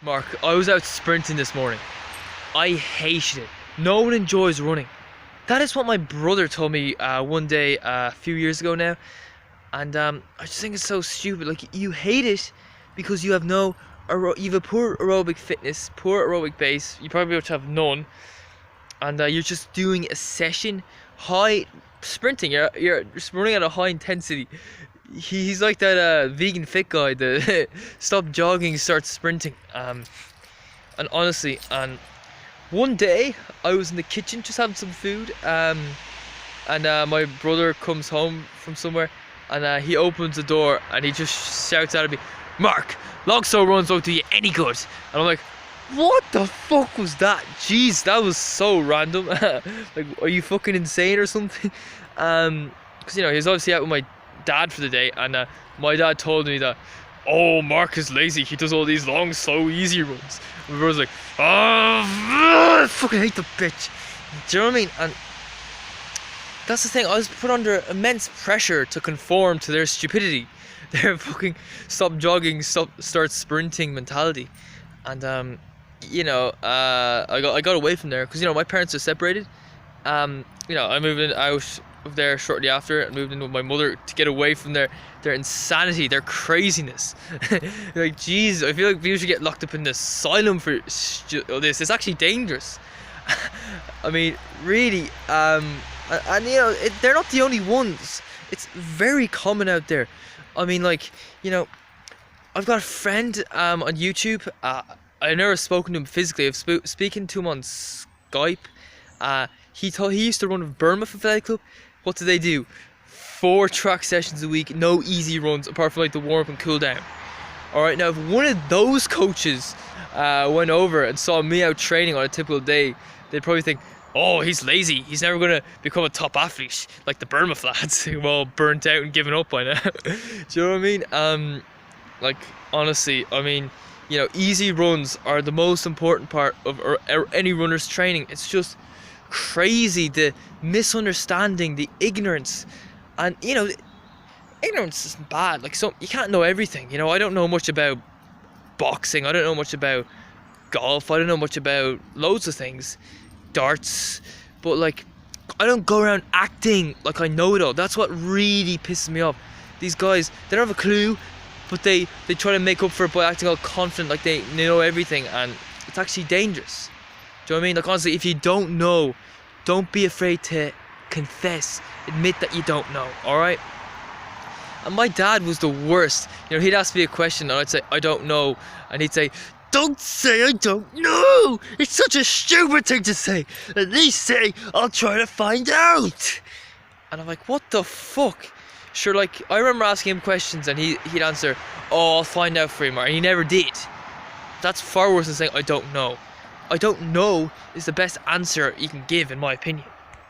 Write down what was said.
Mark, I was out sprinting this morning. I hated it. No one enjoys running. That is what my brother told me one day a few years ago now. And I just think it's so stupid. Like, you hate it because you have you have a poor aerobic fitness, poor aerobic base. You probably have none. And you're just doing a session, high sprinting. You're just running at a high intensity. He's like that vegan fit guy that stop jogging, start sprinting. And honestly, one day I was in the kitchen just having some food, and my brother comes home from somewhere, and he opens the door and he just shouts out at me, "Mark, long slow runs don't do you any good." And I'm like, what the fuck was that? Jeez, that was so random. Like, are you fucking insane or something? Because he was obviously out with my dad for the day, and my dad told me that, "Oh, Mark is lazy, he does all these long, slow, easy runs." And my brother's like, "Oh, I fucking hate the bitch." Do you know what I mean? And that's the thing, I was put under immense pressure to conform to their stupidity, their fucking stop jogging, start sprinting mentality. And I got away from there because my parents are separated. I moved out of there shortly after and moved in with my mother to get away from their insanity, their craziness. Like, jeez, I feel like people should get locked up in the asylum for this. It's actually dangerous. I mean, really. They're not the only ones. It's very common out there. I mean, like, I've got a friend on YouTube. I've never spoken to him physically. I've speaking to him on Skype. He used to run with Burma for Athletic Club. What do they do? 4 track sessions a week, no easy runs apart from like the warm up and cool down. Alright, now if one of those coaches went over and saw me out training on a typical day, they'd probably think, "Oh, he's lazy. He's never going to become a top athlete like the Burma lads who all burnt out and given up by now." Do you know what I mean? Like, honestly, I mean, easy runs are the most important part of any runner's training. It's just crazy, the misunderstanding, the ignorance. And ignorance isn't bad. Like, so you can't know everything. I don't know much about boxing, I don't know much about golf, I don't know much about loads of things, darts, but like, I don't go around acting like I know it all. That's what really pisses me off. These guys, they don't have a clue, but they try to make up for it by acting all confident like they know everything, and it's actually dangerous. Do you know what I mean? Like, honestly, if you don't know, don't be afraid to confess, admit that you don't know, alright? And my dad was the worst. He'd ask me a question and I'd say, "I don't know," and he'd say, "Don't say I don't know! It's such a stupid thing to say! At least say, I'll try to find out!" And I'm like, what the fuck? Sure, like, I remember asking him questions and he'd answer, "Oh, I'll find out for you, Mark," and he never did. That's far worse than saying, "I don't know." I don't know is the best answer you can give, in my opinion.